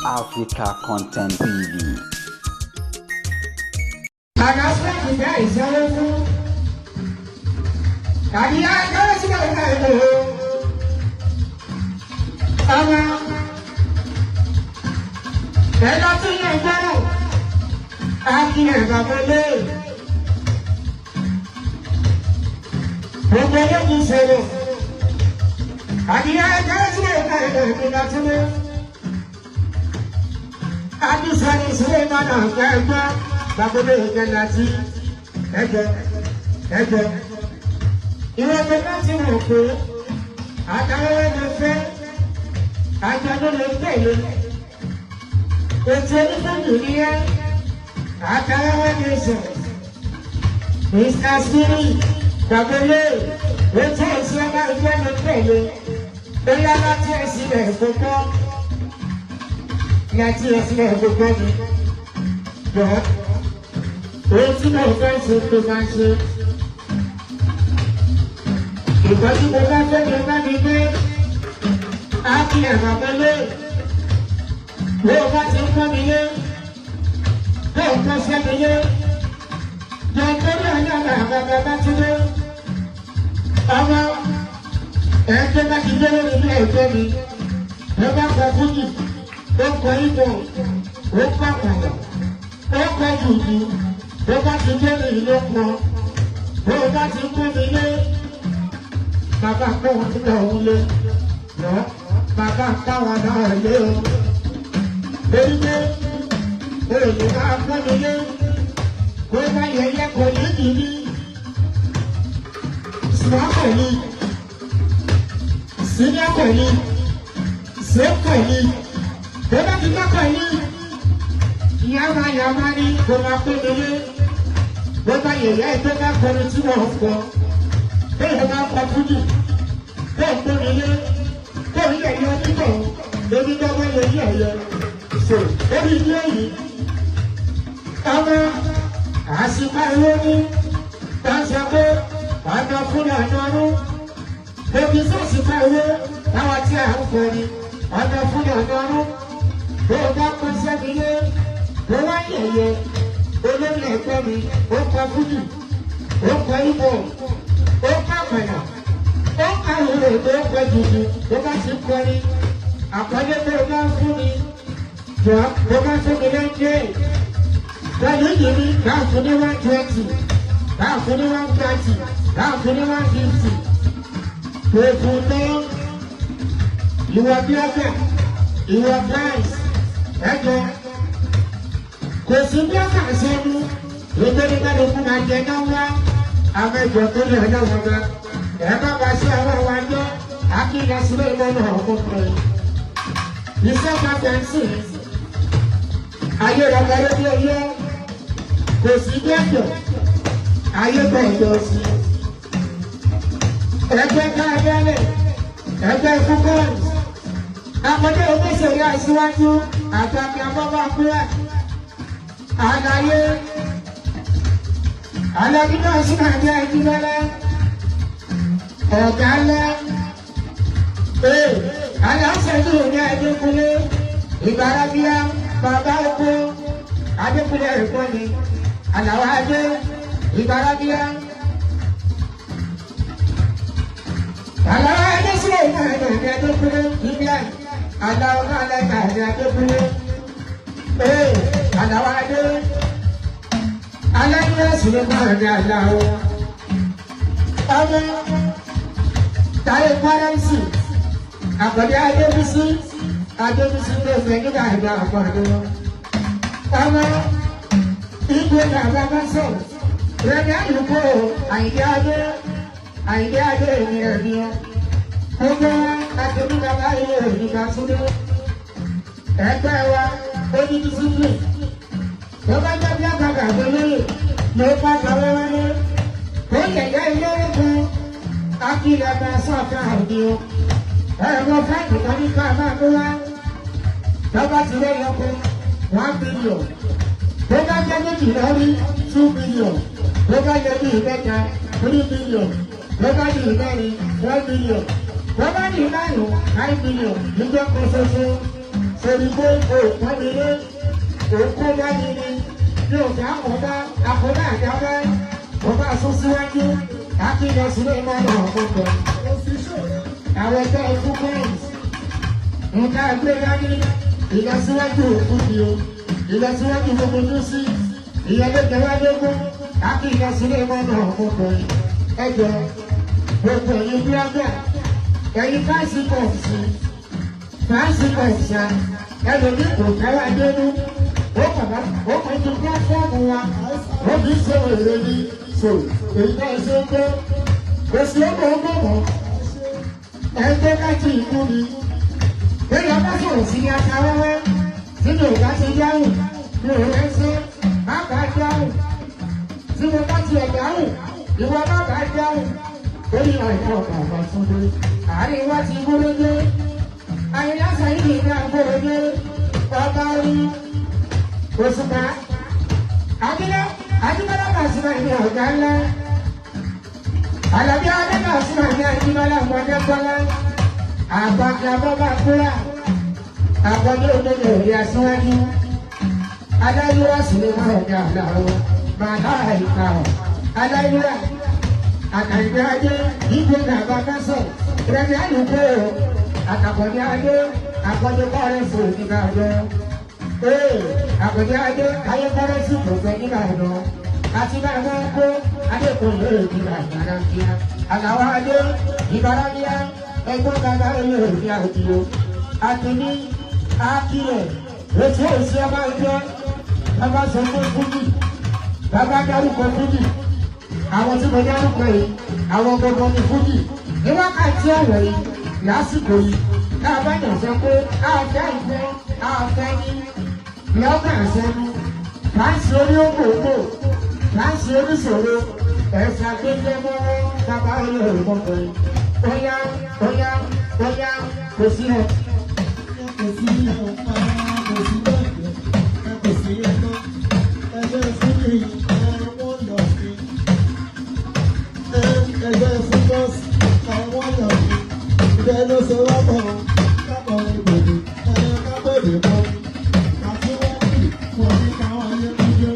Africa Content TV. Adisani Suleiman Akagba Babode Ikenati Ẹjẹ ìwé ẹgbẹ́ láti mọ̀ pé àtàwọn ẹgbẹ́ àjọyọ̀ lè tẹ̀lé ètò onífẹ̀mí nìyẹn àtàwọn ẹgbẹ́ sọ Mr. Siri Babode ètò ìṣẹ́gbà ìgbẹ́ lè tẹ̀lé bóyá láti ẹ̀sìn rẹ̀ gbogbo. Láti ẹsẹ̀ gbogbo mi, jọ, èyí tí mo fẹ́ ṣe tó máa ṣe. Ìgbà tí mo bá fẹ́ mi bá mi gbé, á kí ẹ̀rọ mọ́lé. Bí o bá ti ń kọ́ mi yé, bí o kọ́ ṣẹ́ mi yé, jọ torí ọ̀nà àgbàgbà bá ti dé. Ọmọ ẹ̀ẹ́dẹ́ bá ti dé lórí ilé ẹ̀jẹ̀ mi, ló bá kọ fújì. Ó kọ ibò, ó kọ kọ̀ọ̀lọ̀, ó kọ jùjú, ó bá ti dé ní ìlú kan, ó bá ti kú mi lé, bàbá kó wọn tó lọ́wọ́ lé, lọ, bàbá káwọn náà lé o. Èyí pé èyí máa kú mi lé, ó bá yẹyẹ kò ní ìdí, sùnmọ́ kò ní, sílẹ̀ kò ní, sèkò ní. Bọ́lá ti lọ́kọ̀ yìí, yàmá ní kò máa pé nílé. Bọ́lá yẹ̀yẹ́ ètò bá kọrin tí wọ́n kọ. Bẹ́ẹ̀ máa kọ fújì. Bẹ́ẹ̀ pé nílé. Bẹ́ẹ̀ yẹ̀yẹ́ onígbọ̀. Ebi dọ́gbọ́ yẹ̀yẹ́ ẹ̀yẹ. So, ebi ilé yìí. Ọmọ àṣìpá ìwé ní. Dáṣọ pé ọ̀nà fúnra ọ̀nàrún. Ebi sọ̀ṣìpá ìwé táwọn tí a ń kọ ni. Ọ̀nà fúnra ọ̀nàrún. Bó o bá kọ́ sẹ́mi yé, bó wá yẹ̀yẹ́, olórí ẹ̀gbẹ́ mi, ó kọ fújì, ó kọ ibò, ó kọ àpẹ̀yà, ó kọ ìrè tó kọ jùjù, bó bá ti kọrin, àkọlé tó o bá fún mi, jọ bó bá fún mi lẹ́jẹ́, pẹ̀lú yìí ní káàfù ní 120, káàfù ní 130, káàfù ní 150, kò fún tán, ìwọ bí ọgbẹ́, ìwọ price. Ẹjọ́ kò sí bí ọkà sẹ́nu nítorí ká ló fún máa jẹ náà wá àwọn ẹjọ́ tó lè náà wọn bá ẹ̀ka bá sí àwọn wájọ́ akíyà sílẹ̀ lọ́nà ọkùnrin iṣẹ́ pàtẹ́ǹsì ayé rẹ̀ lórí oyé kò sí bí ẹjọ́ ayé gbọ̀ngàn sí ẹgbẹ́ káàdẹ́lẹ̀ ẹgbẹ́ fúkọ́ọ̀nù àkọ́jọ́ ògbésèré àìsíwájú àtàkì àbọ́bá kúrẹ́ àlàyé alágídá ìṣúná jẹ́ ìdílẹ́lẹ́ ọ̀gá ńlá aláṣẹ́jú ní Adékúnlé Ìbàràbíà bàbá oko Adékúnlé ìkọ́ni Àlàwọ̀ Adé Ìbàràbíà Àlàwọ̀ Adé sílẹ̀ ìkọ́ni ní Adékúnlé England. Àlàwọ̀ alẹ́ka ní Adékúnlé. Àlàwọ̀ Adé. Alẹ́kúnlé Suleiman ní Àlàwọ̀. Ọmọ Táyé Kọ́rẹ́nsì. Àkọ́dé Adébísí. Adébísí tó fẹ́ nígbà ìgbà àkọ́dé. Ọmọ Ìgbé Bàbá Mọ́sọ̀. Rẹ̀mí àlùkò Àyìndé Adé. Àyìndé Adé ní ẹ̀mí ọ. Gbogbo akẹ́bí bàbá ilé ìgbà súnmọ́. Ẹgbẹ́ wa ó ní discipline. Tó bá jẹ́ bí àgbàgbà gbélé ló bá kàwé wọlé. Ó yẹ̀yẹ́ ilé ẹ̀kọ́ akílẹ̀ bá sọ̀tà òde o. Ẹ̀rọ fáìlì kan ní ká máa mú wá. Tó bá ti lé lọ́kọ́ 1 billion. Tó bá jẹ́ méjì lórí 2 billion. Tó bá jẹ́ bí ìbẹ́ta 3 billion. Tó bá di ìbẹ́rin 1 billion. Tó bá di ìbẹ́rin 9 billion. Níjọ́ kan ṣoṣo. sórí pé òòpọ̀ mi lé òòkó bá mi ní ní òkè àkọ́bá àkọ́bá àjábá ọba sún síwájú akínyẹ sílẹ̀ mọ́nà ọ̀gbọ̀n. Àwọn ẹgbẹ́ ikú pẹ́ẹ́ns nǹkan ẹgbẹ́ dání ìlọsíwájú òkú ni o ìlọsíwájú gbogbo ní sí ìyẹlẹ́gbẹ̀wádógún akínyẹ sílẹ̀ mọ́nà ọ̀gbọ̀n. Ẹjọ́ gbogbo ẹ̀yin bíọ́gà ẹ̀yin fásitọ̀ọ̀sì ẹlòmí kò káwá dénú ó kàn tún kọ́ fọ́ọ̀mù wa ó fi ṣe èrè ní so èyí náà ṣe ń gbé kò sí ọgbọ̀n ọgbọ̀n ẹgbẹ́ káàkiri ìkú ni lórí ọba sọ̀rọ̀ sí ní akáwẹ́wẹ́ nínú ìgbà ṣe dáhùn ní òun ẹsẹ̀ má bàá dáhùn tí mo bá tiẹ̀ dáhùn ìwọ má bàá dáhùn lórí ọ̀rẹ́ ọ̀gá ọ̀gá fún mi àárín wa ti gbólógbé ayélujára yìí ní agbóhógbé ọba orí òṣùpá Ajíbọ́lá Pasuma ní ọ̀gá ńlá Àlàbí Adé Pasuma ní Ajíbọ́lá Mọ́dẹ́kọ́lá àbọ̀kàbọ́bà kúrà àbọ̀dé òdòdó òrí aṣíwájú adáyúwá sílé máa ọ̀gá àlàó màdá àìkà ọ̀ adáyúwá àkàndé adé ìgbé nàbà kásẹ̀ ìrẹ́ni àlùkò àkàkọ̀dé adé àkọ́dé kọ́rẹ́sì nígbà ọjọ́ àkọ́dé adé ayékọ́rẹ́sì kòkè nígbà ọjọ́ àti bàbá kó adékòlè nígbà ìgbàlànjíà àlàó adé ìbáraníà ẹgbọ́n bàbá ilé òfin àdìo àtìní àkìlẹ̀ ètò òsì ọba ìjọ bàbá sọ fún fújì bàbá dárúkọ fújì àwọn tí mo dárúkọ yìí àwọn gbogbo ní fújì ní wákàtí ọ̀rọ̀ yìí lásìkò yìí káàbá yàn sọ pé àfẹ́ ìfẹ́ àfẹ́ ní lọ́kàn sẹ́nu láǹsì orí ògbòǹgbò láǹsì oníṣòro ẹ̀sà gbẹgbẹ mọ́wọ́ bàbá ilé òrùkọ̀kọ̀ yìí bóyá kò sí ẹ̀. Kò sí ọ̀pá, kò sí bẹ́ẹ̀, kò sí ẹ̀kọ́, ẹgbẹ́ fúnni ẹ̀wọ̀n lọ sí. Ẹgbẹ́ fúnbọ́sì ẹ̀wọ̀n lọ sí. Ìbẹ́ ló ṣe wọ́pọ̀ kápọ̀ ìbòdì kábòdì mọ́. Àti wọ́n kì wọ́n ní káwọn ayé kújọ́.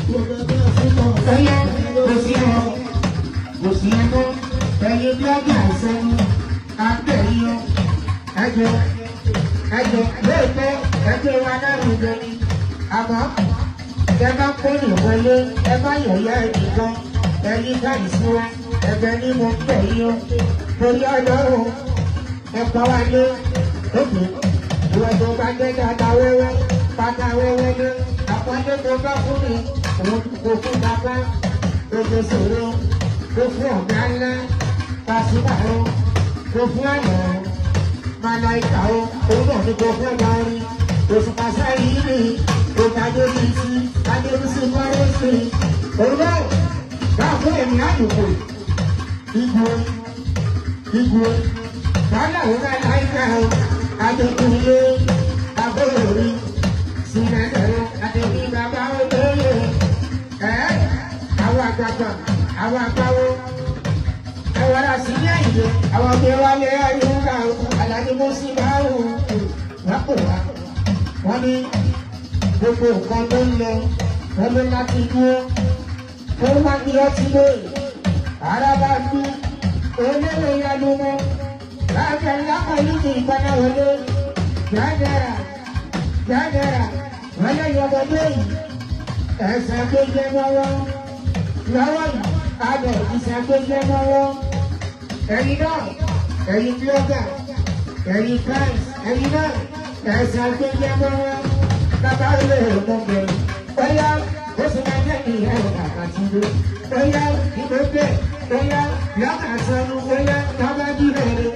Gbogbo ẹgbẹ́ fúnbọ́sì kò sí ẹ̀kọ́ ẹ̀yin bí ọjà ìsẹ́nu àtẹ̀yọ ẹjọ́ lóòótọ́ ẹjọ́ wa lárugẹ ni àmọ́ ẹ bá kó ìwọlé ẹ bá yọ̀yọ́ ẹnìkan ẹ̀yin báyìí sí wa ẹ̀bẹ̀ ni mo ń bẹ̀ yín o torí ọlọ́run ẹ̀kọ́ wa lé òkè ìwọ̀n tó bá jẹ́ dáadáa wẹ́wẹ́ pátá wẹ́wẹ́ lé àpọ́nlé tó bá fún mi òun kò fún bàbá òkè sòrò kò fún ọ̀gá ńlá Pasuma o kò fún àná Màláìkà o òun náà ní kò fún ọ̀gá orin Òṣùpá sáyìí ní òkè adébísí kọ́rẹ́sì òun náà bá fún ẹ̀mí àdùkù igwe wàhálà òun Màláìkà o adékùnlé abóyòrí sinadẹ̀rẹ̀ adébí bàbá olóyè àwọn àgbàgbà àwọn àgbáwo àwọn àṣìlẹ̀ ìdè àwọn ọmọ wálé ayélujára aládé mọ́sí báwò wọ́n pè wá wọ́n ní gbogbo nǹkan tó ń lọ wọ́n ló láti dúró ó wá ní ọtí lóye ara bá dú olóòwò ìyanu mọ́ láàbẹ̀ lápá yìí ìpadà wọlé jágara wọ́n lè yọ ọmọdé yìí ẹ̀sẹ̀ tó jẹ́ mọ́wọ́ lọ́wọ́ yìí adọ̀ ìṣàgbéjẹ́ mọ́wọ́ ẹ̀yin náà ẹ̀yin blọ́gà ẹ̀yin fans ẹ̀yin náà ẹ̀ṣàgbéjẹ́ mọ́wọ́ bàbá ilé ìmọ̀gbẹ̀ bóyá ó sì máa jẹ́ ìyẹn àkàtúndó bóyá ìgbésẹ̀ bóyá lọ́kà sọ́nù bóyá tábàdí rẹ̀.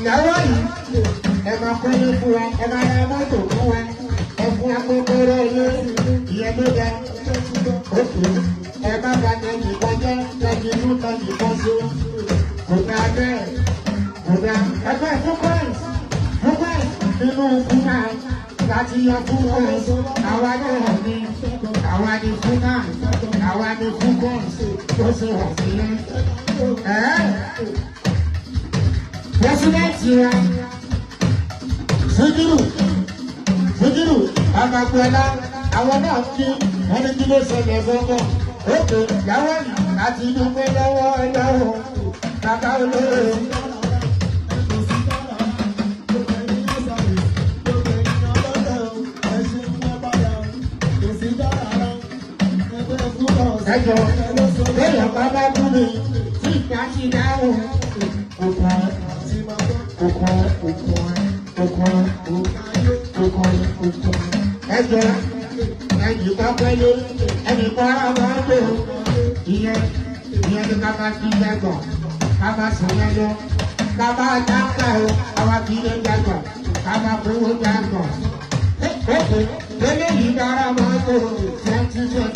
Ìyàwó yìí ẹ máa kọ́ ní fún wa ẹ máa ra mọ́tò fún wa ẹ fún akókóró ilé ìyẹn ló dá òkè ẹ má ba tẹ̀yìn kọjá tẹ̀yìn inú tẹ̀yìn kan sí kò dá bẹ́ẹ̀ kò dá ẹgbẹ́ fúkọ́ǹsì nínú fúnra láti yan fún wọn àwa náà ní àwa ní fún náà àwa ní fún kọ́ọ̀sì tó ṣe wà sílẹ̀. Pẹ́sidẹ́ntì wa Síkírù Àmàgbọ́lá àwọn náà kí wọ́n ní kí ló ṣẹlẹ̀ gbọ́ngàn òkè ìyàwó yìí láti dúpẹ́ lọ́wọ́ ẹlọ́wọ́ bàbá olóore. Ẹjọ́ lẹ́yìn bàbá kúrò tí ìgbà ti dáhùn ẹjọ́ ẹjì pápẹ́lẹ́ ẹnìkan ara máa ń lò ìyẹn ní ká máa fi lẹ́gàn ká máa sùn lẹ́jọ́ ká máa dáńgà o àwa kì í lè dàgbà ká máa fowó dáńgà. Lẹ́lẹ́ yìí dára máa ń lò 2020